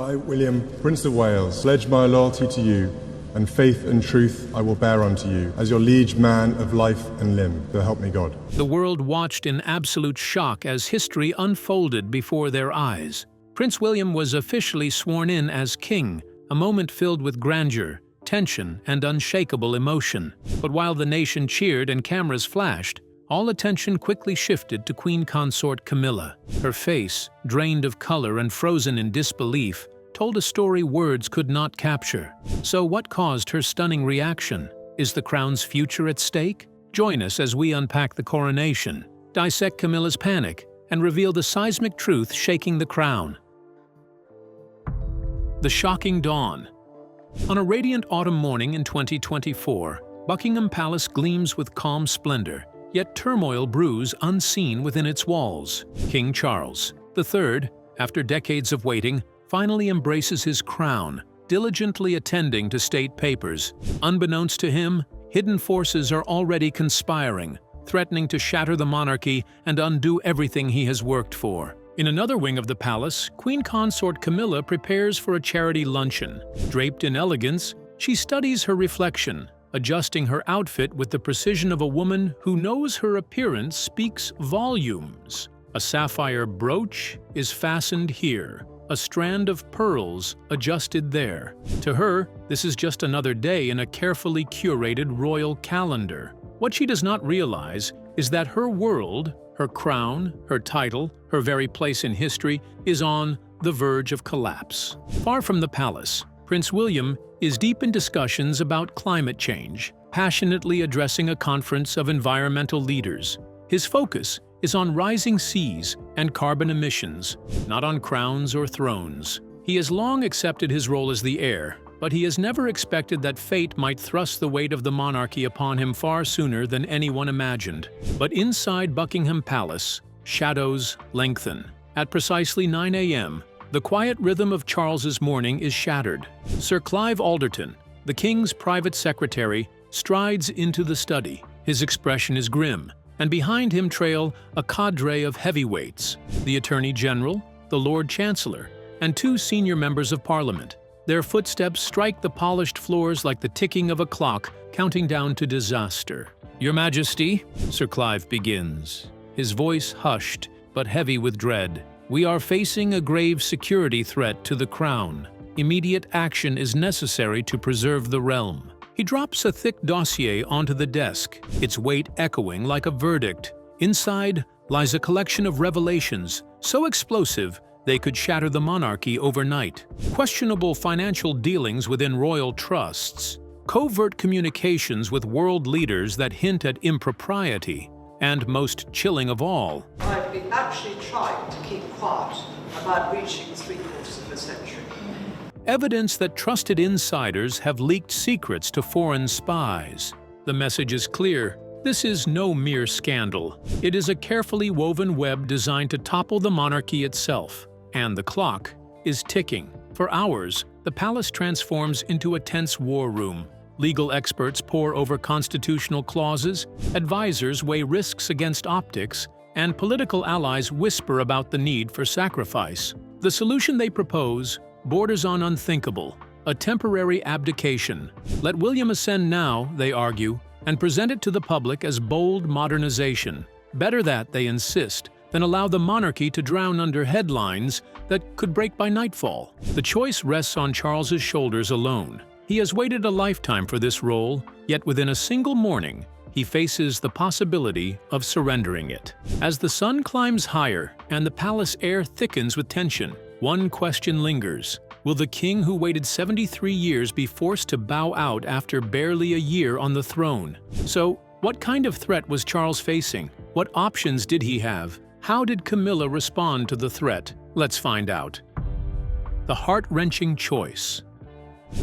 I, William, Prince of Wales, pledge my loyalty to you, and faith and truth I will bear unto you, as your liege man of life and limb, so help me God. The world watched in absolute shock as history unfolded before their eyes. Prince William was officially sworn in as king, a moment filled with grandeur, tension, and unshakable emotion. But while the nation cheered and cameras flashed, all attention quickly shifted to Queen Consort Camilla. Her face, drained of color and frozen in disbelief, told a story words could not capture. So what caused her stunning reaction? Is the crown's future at stake? Join us as we unpack the coronation, dissect Camilla's panic, and reveal the seismic truth shaking the crown. The shocking dawn. On a radiant autumn morning in 2024, Buckingham Palace gleams with calm splendor, yet turmoil brews unseen within its walls. King Charles III, after decades of waiting, finally embraces his crown, diligently attending to state papers. Unbeknownst to him, hidden forces are already conspiring, threatening to shatter the monarchy and undo everything he has worked for. In another wing of the palace, Queen Consort Camilla prepares for a charity luncheon. Draped in elegance, she studies her reflection, adjusting her outfit with the precision of a woman who knows her appearance speaks volumes. A sapphire brooch is fastened here, a strand of pearls adjusted there. To her, this is just another day in a carefully curated royal calendar. What she does not realize is that her world, her crown, her title, her very place in history, is on the verge of collapse. Far from the palace, Prince William is deep in discussions about climate change, passionately addressing a conference of environmental leaders. His focus is on rising seas and carbon emissions, not on crowns or thrones. He has long accepted his role as the heir, but he has never expected that fate might thrust the weight of the monarchy upon him far sooner than anyone imagined. But inside Buckingham Palace, shadows lengthen. At precisely 9 a.m., the quiet rhythm of Charles's morning is shattered. Sir Clive Alderton, the king's private secretary, strides into the study. His expression is grim, and behind him trail a cadre of heavyweights, the Attorney General, the Lord Chancellor, and two senior members of Parliament. Their footsteps strike the polished floors like the ticking of a clock counting down to disaster. "Your Majesty," Sir Clive begins, his voice hushed but heavy with dread, "we are facing a grave security threat to the crown. Immediate action is necessary to preserve the realm." He drops a thick dossier onto the desk, its weight echoing like a verdict. Inside lies a collection of revelations, so explosive they could shatter the monarchy overnight. Questionable financial dealings within royal trusts, covert communications with world leaders that hint at impropriety, and most chilling of all, I've been actually trying to keep quiet about reaching 3/4 of a century. evidence that trusted insiders have leaked secrets to foreign spies. The message is clear. This is no mere scandal. It is a carefully woven web designed to topple the monarchy itself. And the clock is ticking. For hours, the palace transforms into a tense war room. Legal experts pore over constitutional clauses, advisors weigh risks against optics, and political allies whisper about the need for sacrifice. The solution they propose borders on unthinkable, a temporary abdication. Let William ascend now, they argue, and present it to the public as bold modernization. Better that, they insist, than allow the monarchy to drown under headlines that could break by nightfall. The choice rests on Charles's shoulders alone. He has waited a lifetime for this role, yet within a single morning, he faces the possibility of surrendering it. As the sun climbs higher and the palace air thickens with tension, one question lingers. Will the king who waited 73 years be forced to bow out after barely a year on the throne? So, what kind of threat was Charles facing? What options did he have? How did Camilla respond to the threat? Let's find out. The heart-wrenching choice.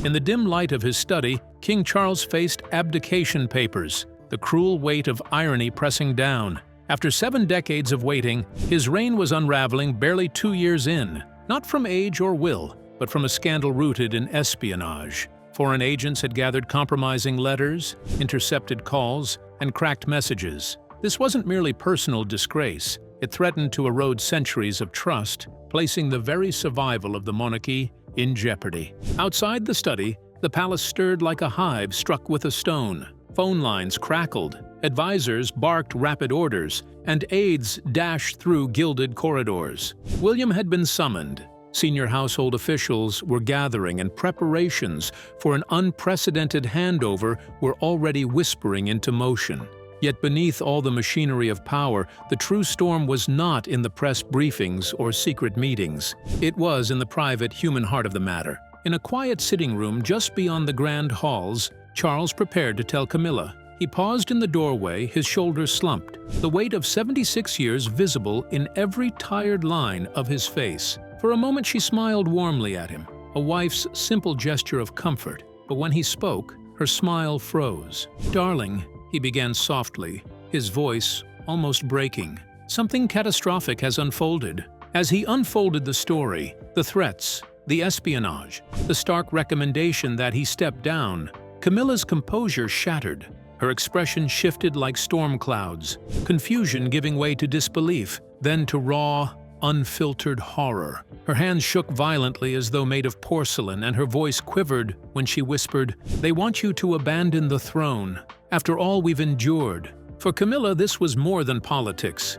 In the dim light of his study, King Charles faced abdication papers, the cruel weight of irony pressing down. After 7 decades of waiting, his reign was unraveling barely 2 years in, not from age or will, but from a scandal rooted in espionage. Foreign agents had gathered compromising letters, intercepted calls, and cracked messages. This wasn't merely personal disgrace. It threatened to erode centuries of trust, placing the very survival of the monarchy in jeopardy. Outside the study, the palace stirred like a hive struck with a stone. Phone lines crackled, advisors barked rapid orders, and aides dashed through gilded corridors. William had been summoned. Senior household officials were gathering, and preparations for an unprecedented handover were already whispering into motion. Yet beneath all the machinery of power, the true storm was not in the press briefings or secret meetings. It was in the private human heart of the matter. In a quiet sitting room just beyond the grand halls, Charles prepared to tell Camilla. He paused in the doorway, his shoulders slumped, the weight of 76 years visible in every tired line of his face. For a moment she smiled warmly at him, a wife's simple gesture of comfort, but when he spoke, her smile froze. "Darling," he began softly, his voice almost breaking. "Something catastrophic has unfolded." As he unfolded the story, the threats, the espionage, the stark recommendation that he step down, Camilla's composure shattered. Her expression shifted like storm clouds, confusion giving way to disbelief, then to raw, unfiltered horror. Her hands shook violently as though made of porcelain, and her voice quivered when she whispered, "They want you to abandon the throne, after all we've endured." For Camilla, this was more than politics.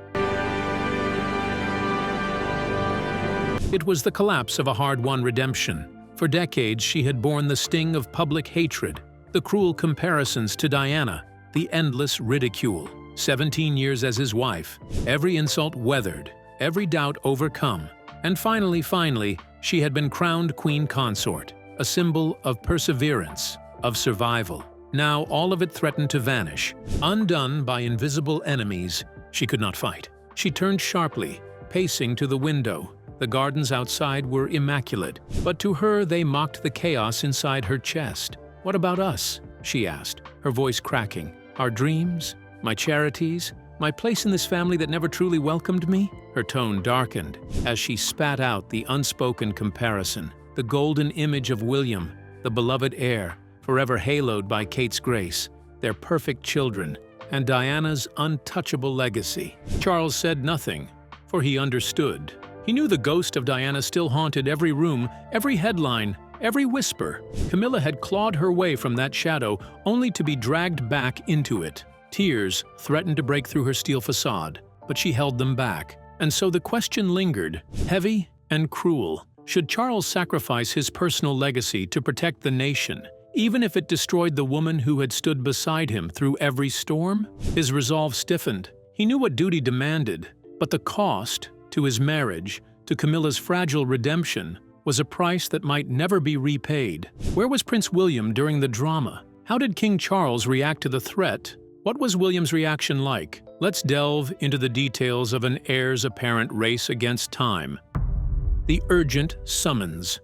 It was the collapse of a hard-won redemption. For decades, she had borne the sting of public hatred, the cruel comparisons to Diana, the endless ridicule. 17 years as his wife, every insult weathered, every doubt overcome, and finally, she had been crowned Queen Consort, a symbol of perseverance, of survival. Now all of it threatened to vanish. Undone by invisible enemies, she could not fight. She turned sharply, pacing to the window. The gardens outside were immaculate, but to her they mocked the chaos inside her chest. "What about us?" she asked, her voice cracking. "Our dreams? My charities? My place in this family that never truly welcomed me?" Her tone darkened as she spat out the unspoken comparison. The golden image of William, the beloved heir, forever haloed by Kate's grace, their perfect children, and Diana's untouchable legacy. Charles said nothing, for he understood. He knew the ghost of Diana still haunted every room, every headline, every whisper. Camilla had clawed her way from that shadow, only to be dragged back into it. Tears threatened to break through her steel facade, but she held them back. And so the question lingered, heavy and cruel. Should Charles sacrifice his personal legacy to protect the nation, even if it destroyed the woman who had stood beside him through every storm? His resolve stiffened. He knew what duty demanded, but the cost, to his marriage, to Camilla's fragile redemption, was a price that might never be repaid. Where was Prince William during the drama? How did King Charles react to the threat? What was William's reaction like? Let's delve into the details of an heir's apparent race against time. The urgent summons.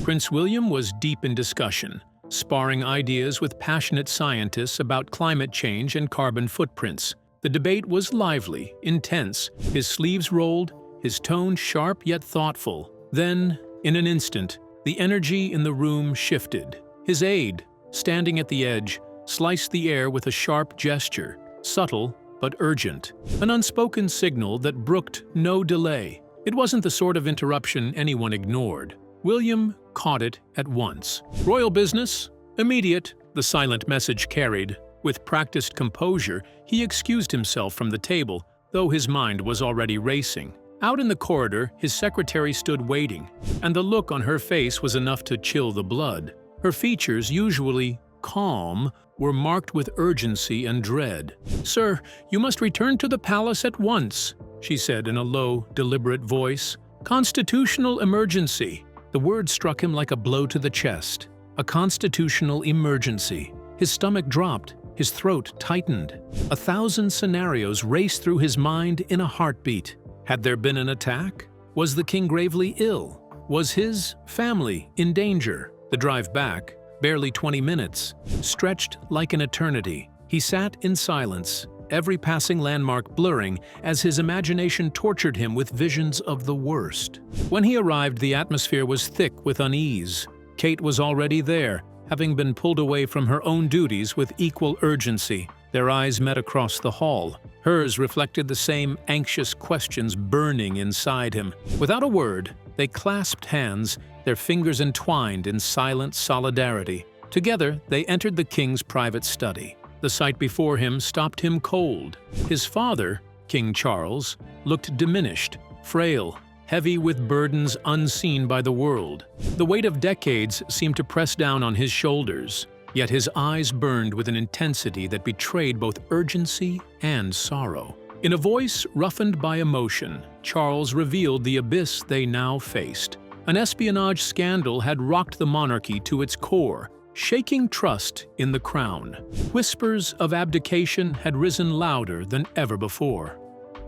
Prince William was deep in discussion, sparring ideas with passionate scientists about climate change and carbon footprints. The debate was lively, intense, his sleeves rolled, his tone sharp yet thoughtful. Then, in an instant, the energy in the room shifted. His aide, standing at the edge, sliced the air with a sharp gesture, subtle but urgent, an unspoken signal that brooked no delay. It wasn't the sort of interruption anyone ignored. William caught it at once. "Royal business? Immediate," the silent message carried. With practiced composure, he excused himself from the table, though his mind was already racing. Out in the corridor, his secretary stood waiting, and the look on her face was enough to chill the blood. Her features, usually calm, were marked with urgency and dread. "Sir, you must return to the palace at once," she said in a low, deliberate voice. "Constitutional emergency." The word struck him like a blow to the chest. A constitutional emergency. His stomach dropped. His throat tightened. 1,000 scenarios raced through his mind in a heartbeat. Had there been an attack? Was the king gravely ill? Was his family in danger? The drive back, barely 20 minutes, stretched like an eternity. He sat in silence, every passing landmark blurring as his imagination tortured him with visions of the worst. When he arrived, the atmosphere was thick with unease. Kate was already there, having been pulled away from her own duties with equal urgency. Their eyes met across the hall. Hers reflected the same anxious questions burning inside him. Without a word, they clasped hands, their fingers entwined in silent solidarity. Together, they entered the king's private study. The sight before him stopped him cold. His father, King Charles, looked diminished, frail, heavy with burdens unseen by the world. The weight of decades seemed to press down on his shoulders, yet his eyes burned with an intensity that betrayed both urgency and sorrow. In a voice roughened by emotion, Charles revealed the abyss they now faced. An espionage scandal had rocked the monarchy to its core, shaking trust in the crown. Whispers of abdication had risen louder than ever before.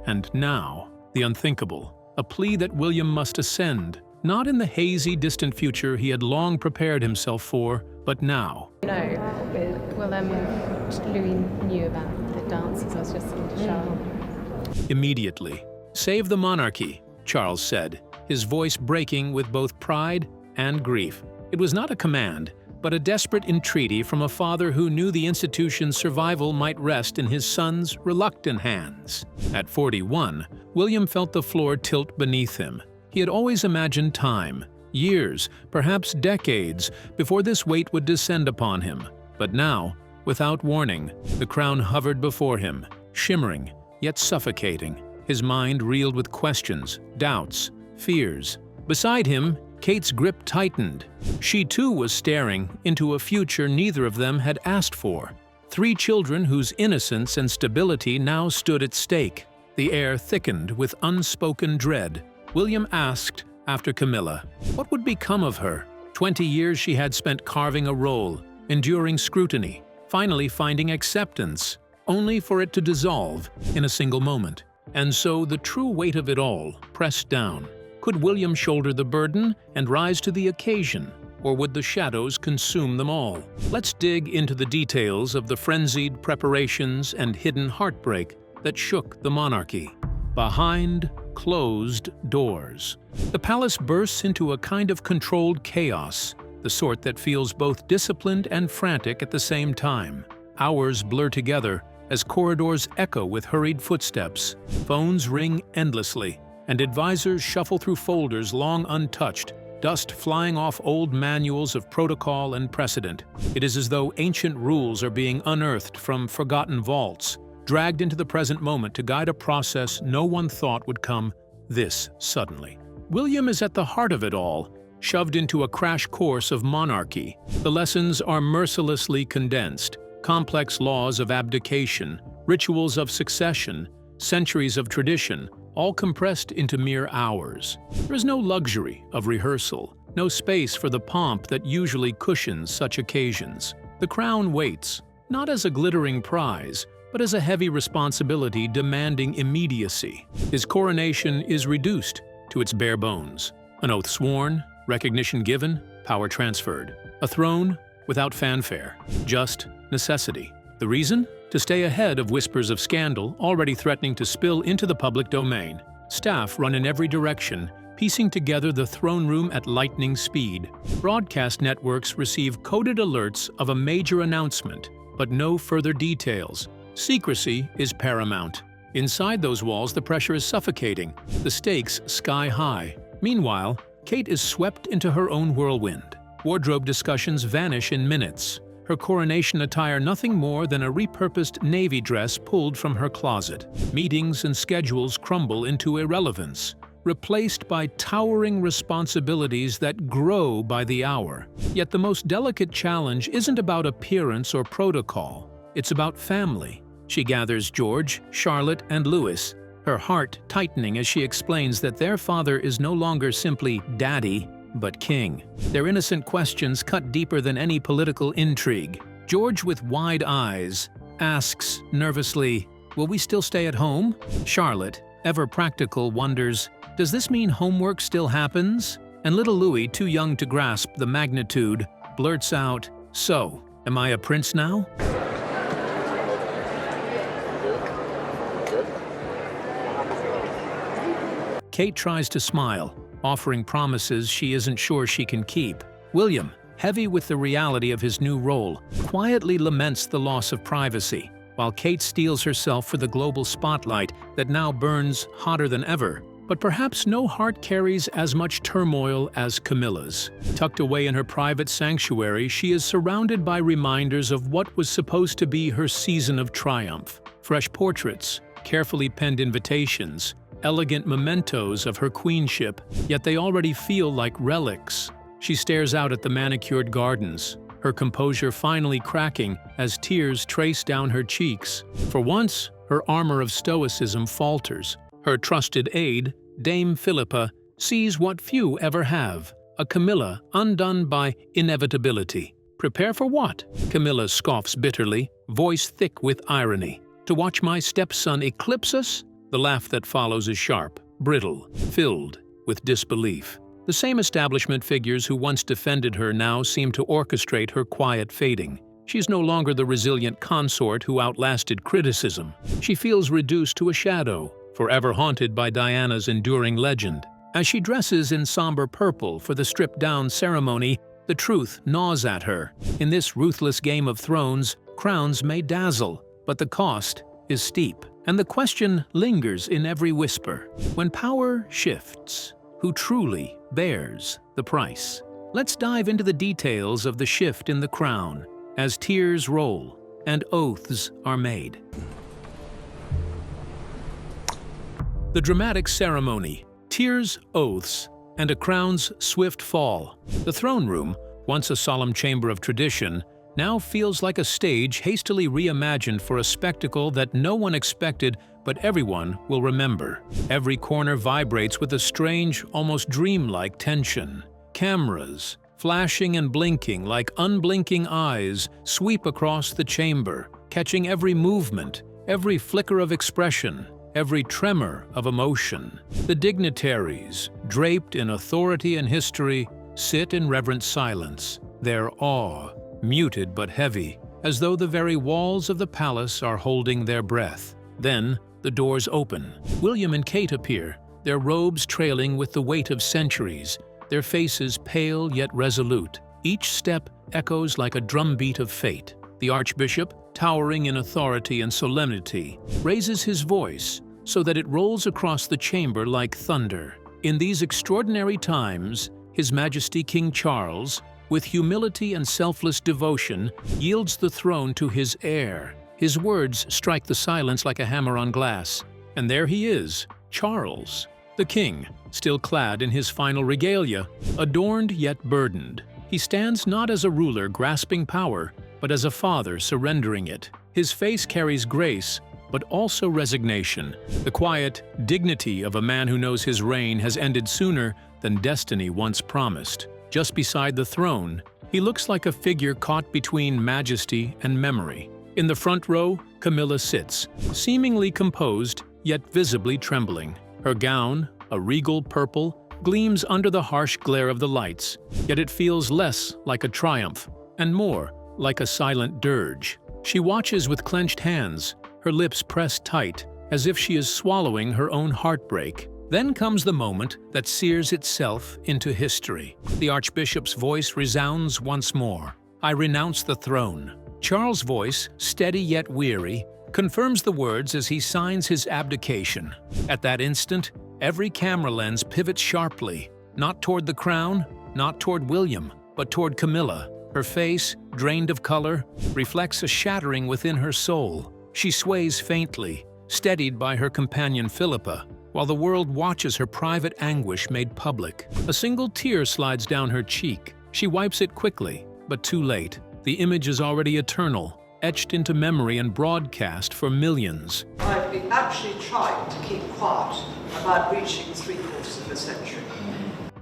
And now, the unthinkable, a plea that William must ascend, not in the hazy, distant future he had long prepared himself for, but now. Louis knew about the dances. I was just going to show. Immediately, "Save the monarchy," Charles said, his voice breaking with both pride and grief. It was not a command, but a desperate entreaty from a father who knew the institution's survival might rest in his son's reluctant hands. At 41, William felt the floor tilt beneath him. He had always imagined time, years, perhaps decades, before this weight would descend upon him. But now, without warning, the crown hovered before him, shimmering, yet suffocating. His mind reeled with questions, doubts, fears. Beside him, Kate's grip tightened. She too was staring into a future neither of them had asked for. 3 children whose innocence and stability now stood at stake. The air thickened with unspoken dread. William asked, after Camilla, what would become of her? 20 years she had spent carving a role, enduring scrutiny, finally finding acceptance, only for it to dissolve in a single moment. And so the true weight of it all pressed down. Could William shoulder the burden and rise to the occasion, or would the shadows consume them all? Let's dig into the details of the frenzied preparations and hidden heartbreak that shook the monarchy. Behind closed doors, the palace bursts into a kind of controlled chaos, the sort that feels both disciplined and frantic at the same time. Hours blur together as corridors echo with hurried footsteps, phones ring endlessly, and advisors shuffle through folders long untouched, dust flying off old manuals of protocol and precedent. It is as though ancient rules are being unearthed from forgotten vaults, dragged into the present moment to guide a process no one thought would come this suddenly. William is at the heart of it all, shoved into a crash course of monarchy. The lessons are mercilessly condensed: complex laws of abdication, rituals of succession, centuries of tradition, all compressed into mere hours. There is no luxury of rehearsal, no space for the pomp that usually cushions such occasions. The crown waits, not as a glittering prize, but as a heavy responsibility demanding immediacy. His coronation is reduced to its bare bones. An oath sworn, recognition given, power transferred. A throne without fanfare, just necessity. The reason? To stay ahead of whispers of scandal already threatening to spill into the public domain. Staff run in every direction, piecing together the throne room at lightning speed. Broadcast networks receive coded alerts of a major announcement, but no further details. Secrecy is paramount. Inside those walls, the pressure is suffocating, the stakes sky high. Meanwhile, Kate is swept into her own whirlwind. Wardrobe discussions vanish in minutes. Her coronation attire nothing more than a repurposed navy dress pulled from her closet. Meetings and schedules crumble into irrelevance, replaced by towering responsibilities that grow by the hour. Yet the most delicate challenge isn't about appearance or protocol. It's about family. She gathers George, Charlotte, and Louis, her heart tightening as she explains that their father is no longer simply daddy, but king. Their innocent questions cut deeper than any political intrigue. George, with wide eyes, asks nervously, "Will we still stay at home?" Charlotte, ever practical, wonders, "Does this mean homework still happens?" And little Louis, too young to grasp the magnitude, blurts out, "So, am I a prince now?" Kate tries to smile, offering promises she isn't sure she can keep. William, heavy with the reality of his new role, quietly laments the loss of privacy, while Kate steels herself for the global spotlight that now burns hotter than ever. But perhaps no heart carries as much turmoil as Camilla's. Tucked away in her private sanctuary, she is surrounded by reminders of what was supposed to be her season of triumph. Fresh portraits, carefully penned invitations, elegant mementos of her queenship, yet they already feel like relics. She stares out at the manicured gardens, her composure finally cracking as tears trace down her cheeks. For once, her armor of stoicism falters. Her trusted aide, Dame Philippa, sees what few ever have, a Camilla undone by inevitability. Prepare for what? Camilla scoffs bitterly, voice thick with irony. To watch my stepson eclipse us? The laugh that follows is sharp, brittle, filled with disbelief. The same establishment figures who once defended her now seem to orchestrate her quiet fading. She's no longer the resilient consort who outlasted criticism. She feels reduced to a shadow, forever haunted by Diana's enduring legend. As she dresses in somber purple for the stripped-down ceremony, the truth gnaws at her. In this ruthless Game of Thrones, crowns may dazzle, but the cost is steep. And the question lingers in every whisper. When power shifts, who truly bears the price? Let's dive into the details of the shift in the crown, as tears roll and oaths are made. The dramatic ceremony, tears, oaths, and a crown's swift fall. The throne room, once a solemn chamber of tradition, now feels like a stage hastily reimagined for a spectacle that no one expected but everyone will remember. Every corner vibrates with a strange, almost dreamlike tension. Cameras, flashing and blinking like unblinking eyes, sweep across the chamber, catching every movement, every flicker of expression, every tremor of emotion. The dignitaries, draped in authority and history, sit in reverent silence, their awe muted but heavy, as though the very walls of the palace are holding their breath. Then the doors open. William and Kate appear, their robes trailing with the weight of centuries, their faces pale yet resolute. Each step echoes like a drumbeat of fate. The Archbishop, towering in authority and solemnity, raises his voice so that it rolls across the chamber like thunder. In these extraordinary times, His Majesty King Charles, with humility and selfless devotion, yields the throne to his heir. His words strike the silence like a hammer on glass. And there he is, Charles, the king, still clad in his final regalia, adorned yet burdened. He stands not as a ruler grasping power, but as a father surrendering it. His face carries grace, but also resignation, the quiet dignity of a man who knows his reign has ended sooner than destiny once promised. Just beside the throne, he looks like a figure caught between majesty and memory. In the front row, Camilla sits, seemingly composed, yet visibly trembling. Her gown, a regal purple, gleams under the harsh glare of the lights, yet it feels less like a triumph, and more like a silent dirge. She watches with clenched hands, her lips pressed tight, as if she is swallowing her own heartbreak. Then comes the moment that sears itself into history. The Archbishop's voice resounds once more. I renounce the throne. Charles' voice, steady yet weary, confirms the words as he signs his abdication. At that instant, every camera lens pivots sharply, not toward the crown, not toward William, but toward Camilla. Her face, drained of color, reflects a shattering within her soul. She sways faintly, steadied by her companion Philippa, while the world watches her private anguish made public. A single tear slides down her cheek. She wipes it quickly, but too late. The image is already eternal, etched into memory and broadcast for millions. I've been actually trying to keep quiet about reaching 3/4 of a century.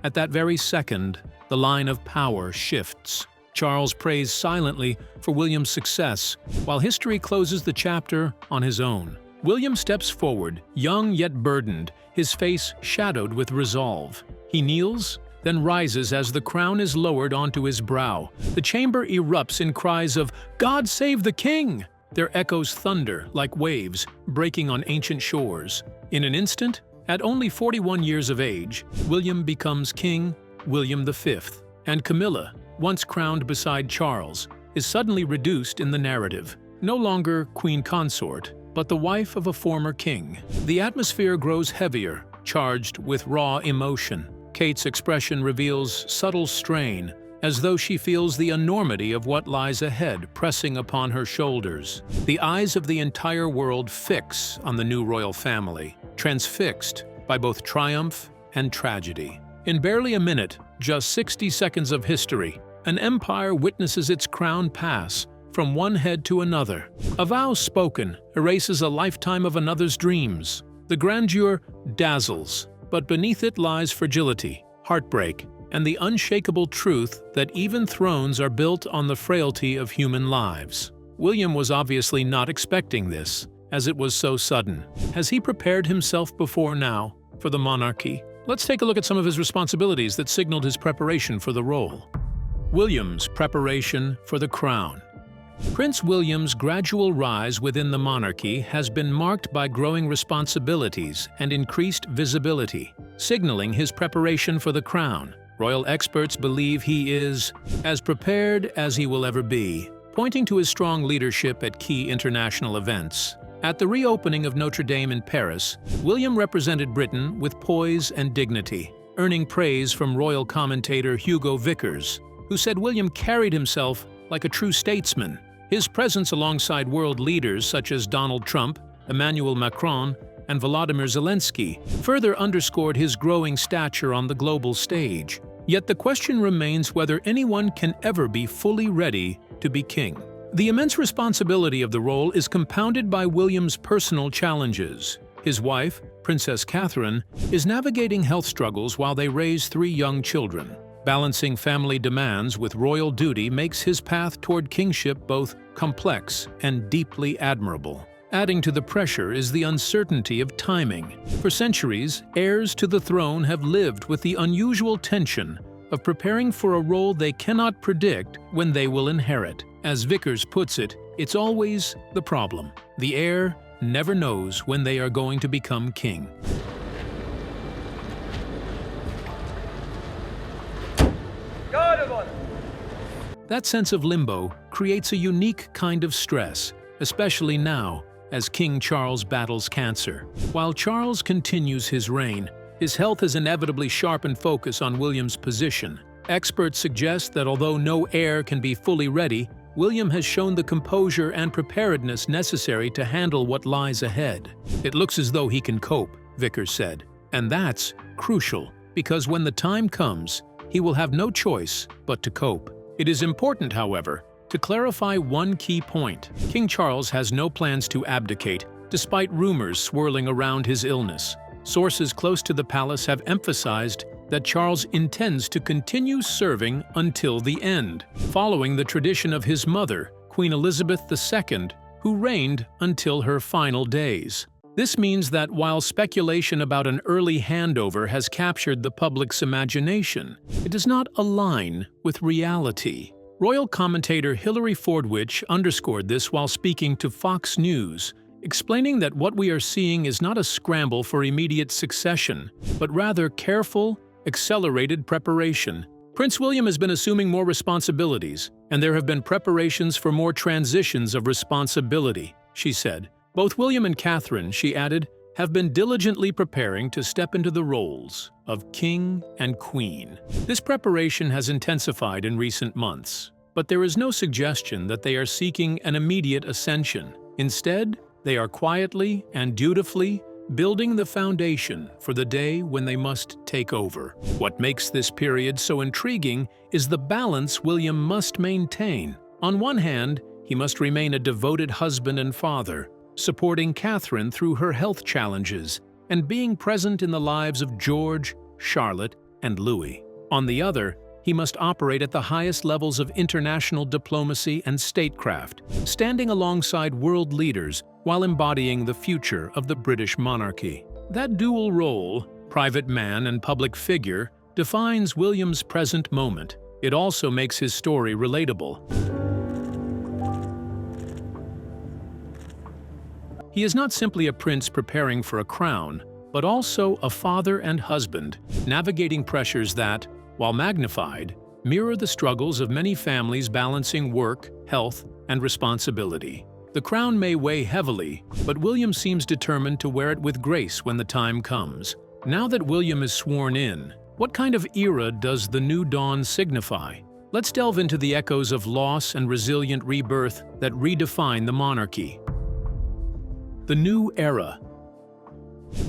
At that very second, the line of power shifts. Charles prays silently for William's success, while history closes the chapter on his own. William steps forward, young yet burdened, his face shadowed with resolve. He kneels, then rises as the crown is lowered onto his brow. The chamber erupts in cries of, "God save the king!" Their echoes thunder like waves breaking on ancient shores. In an instant, at only 41 years of age, William becomes King William V, and Camilla, once crowned beside Charles, is suddenly reduced in the narrative. No longer Queen Consort, but the wife of a former king. The atmosphere grows heavier, charged with raw emotion. Kate's expression reveals subtle strain, as though she feels the enormity of what lies ahead pressing upon her shoulders. The eyes of the entire world fix on the new royal family, transfixed by both triumph and tragedy. In barely a minute, just 60 seconds of history, an empire witnesses its crown pass from one head to another. A vow spoken erases a lifetime of another's dreams. The grandeur dazzles, but beneath it lies fragility, heartbreak, and the unshakable truth that even thrones are built on the frailty of human lives. William was obviously not expecting this, as it was so sudden. Has he prepared himself before now for the monarchy? Let's take a look at some of his responsibilities that signaled his preparation for the role. William's preparation for the crown. Prince William's gradual rise within the monarchy has been marked by growing responsibilities and increased visibility, signaling his preparation for the crown. Royal experts believe he is as prepared as he will ever be, pointing to his strong leadership at key international events. At the reopening of Notre Dame in Paris, William represented Britain with poise and dignity, earning praise from royal commentator Hugo Vickers, who said William carried himself like a true statesman. His presence alongside world leaders such as Donald Trump, Emmanuel Macron, and Volodymyr Zelensky further underscored his growing stature on the global stage. Yet the question remains whether anyone can ever be fully ready to be king. The immense responsibility of the role is compounded by William's personal challenges. His wife, Princess Catherine, is navigating health struggles while they raise 3 young children. Balancing family demands with royal duty makes his path toward kingship both complex and deeply admirable. Adding to the pressure is the uncertainty of timing. For centuries, heirs to the throne have lived with the unusual tension of preparing for a role they cannot predict when they will inherit. As Vickers puts it, it's always the problem. The heir never knows when they are going to become king. That sense of limbo creates a unique kind of stress, especially now, as King Charles battles cancer. While Charles continues his reign, his health has inevitably sharpened focus on William's position. Experts suggest that although no heir can be fully ready, William has shown the composure and preparedness necessary to handle what lies ahead. It looks as though he can cope, Vickers said. And that's crucial, because when the time comes, he will have no choice but to cope. It is important, however, to clarify one key point. King Charles has no plans to abdicate, despite rumors swirling around his illness. Sources close to the palace have emphasized that Charles intends to continue serving until the end, following the tradition of his mother, Queen Elizabeth II, who reigned until her final days. This means that while speculation about an early handover has captured the public's imagination, it does not align with reality. Royal commentator Hilary Fordwich underscored this while speaking to Fox News, explaining that what we are seeing is not a scramble for immediate succession, but rather careful, accelerated preparation. Prince William has been assuming more responsibilities, and there have been preparations for more transitions of responsibility, she said. Both William and Catherine, she added, have been diligently preparing to step into the roles of king and queen. This preparation has intensified in recent months, but there is no suggestion that they are seeking an immediate ascension. Instead, they are quietly and dutifully building the foundation for the day when they must take over. What makes this period so intriguing is the balance William must maintain. On one hand, he must remain a devoted husband and father, supporting Catherine through her health challenges and being present in the lives of George, Charlotte, and Louis. On the other, he must operate at the highest levels of international diplomacy and statecraft, standing alongside world leaders while embodying the future of the British monarchy. That dual role, private man and public figure, defines William's present moment. It also makes his story relatable. He is not simply a prince preparing for a crown, but also a father and husband, navigating pressures that, while magnified, mirror the struggles of many families balancing work, health, and responsibility. The crown may weigh heavily, but William seems determined to wear it with grace when the time comes. Now that William is sworn in, what kind of era does the new dawn signify? Let's delve into the echoes of loss and resilient rebirth that redefine the monarchy. The new era.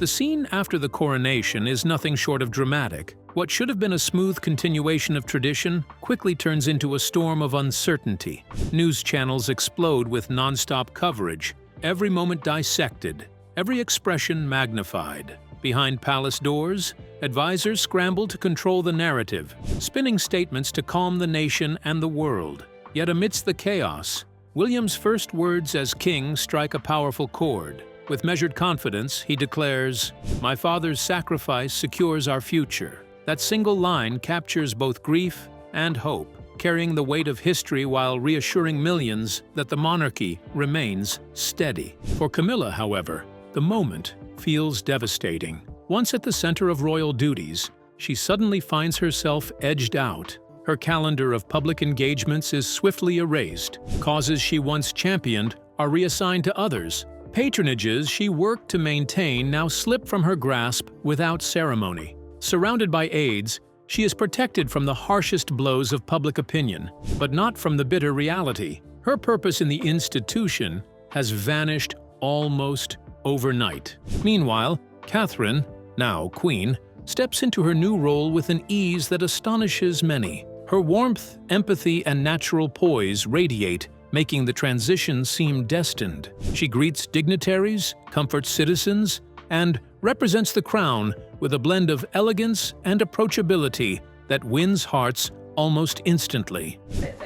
The scene after the coronation is nothing short of dramatic. What should have been a smooth continuation of tradition quickly turns into a storm of uncertainty. News channels explode with non-stop coverage, every moment dissected, every expression magnified. Behind palace doors, advisors scramble to control the narrative, spinning statements to calm the nation and the world. Yet amidst the chaos, William's first words as king strike a powerful chord. With measured confidence, he declares, "My father's sacrifice secures our future." That single line captures both grief and hope, carrying the weight of history while reassuring millions that the monarchy remains steady. For Camilla, however, the moment feels devastating. Once at the center of royal duties, she suddenly finds herself edged out. Her calendar of public engagements is swiftly erased. Causes she once championed are reassigned to others. Patronages she worked to maintain now slip from her grasp without ceremony. Surrounded by aides, she is protected from the harshest blows of public opinion, but not from the bitter reality. Her purpose in the institution has vanished almost overnight. Meanwhile, Catherine, now queen, steps into her new role with an ease that astonishes many. Her warmth, empathy, and natural poise radiate, making the transition seem destined. She greets dignitaries, comforts citizens, and represents the crown with a blend of elegance and approachability that wins hearts almost instantly. It's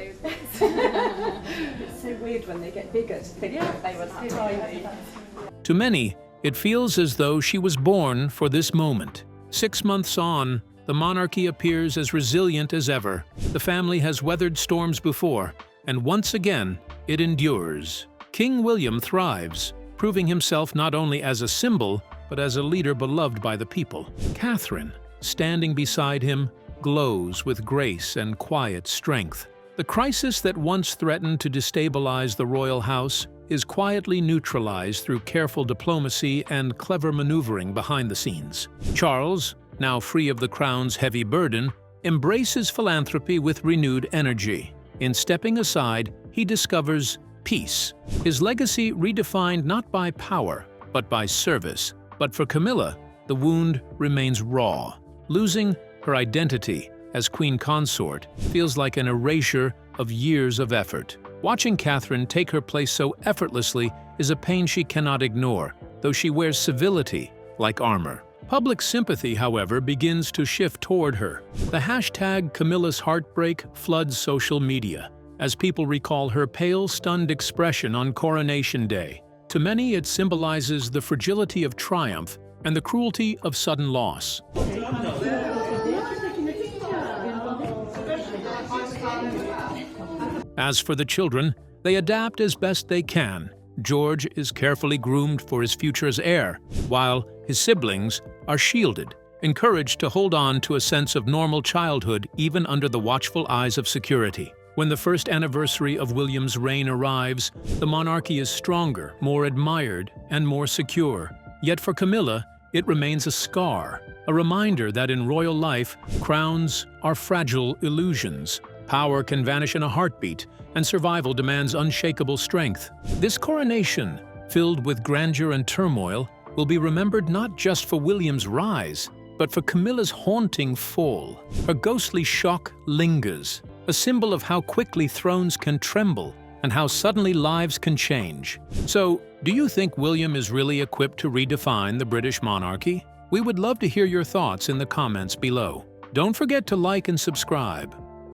so weird when they get bigger to think that they were that tiny. To many, it feels as though she was born for this moment. 6 months on, the monarchy appears as resilient as ever. The family has weathered storms before, and once again, it endures. King William thrives, proving himself not only as a symbol, but as a leader beloved by the people. Catherine, standing beside him, glows with grace and quiet strength. The crisis that once threatened to destabilize the royal house is quietly neutralized through careful diplomacy and clever maneuvering behind the scenes. Charles, now free of the crown's heavy burden, embraces philanthropy with renewed energy. In stepping aside, he discovers peace. His legacy redefined not by power, but by service. But for Camilla, the wound remains raw. Losing her identity as Queen Consort feels like an erasure of years of effort. Watching Catherine take her place so effortlessly is a pain she cannot ignore, though she wears civility like armor. Public sympathy, however, begins to shift toward her. The hashtag Camilla's heartbreak floods social media, as people recall her pale, stunned expression on Coronation Day. To many, it symbolizes the fragility of triumph and the cruelty of sudden loss. As for the children, they adapt as best they can. George is carefully groomed for his future as heir, while his siblings are shielded, encouraged to hold on to a sense of normal childhood even under the watchful eyes of security. When the first anniversary of William's reign arrives, the monarchy is stronger, more admired, and more secure. Yet for Camilla, it remains a scar, a reminder that in royal life, crowns are fragile illusions. Power can vanish in a heartbeat, and survival demands unshakable strength. This coronation, filled with grandeur and turmoil, will be remembered not just for William's rise, but for Camilla's haunting fall. Her ghostly shock lingers, a symbol of how quickly thrones can tremble and how suddenly lives can change. So, do you think William is really equipped to redefine the British monarchy? We would love to hear your thoughts in the comments below. Don't forget to like and subscribe.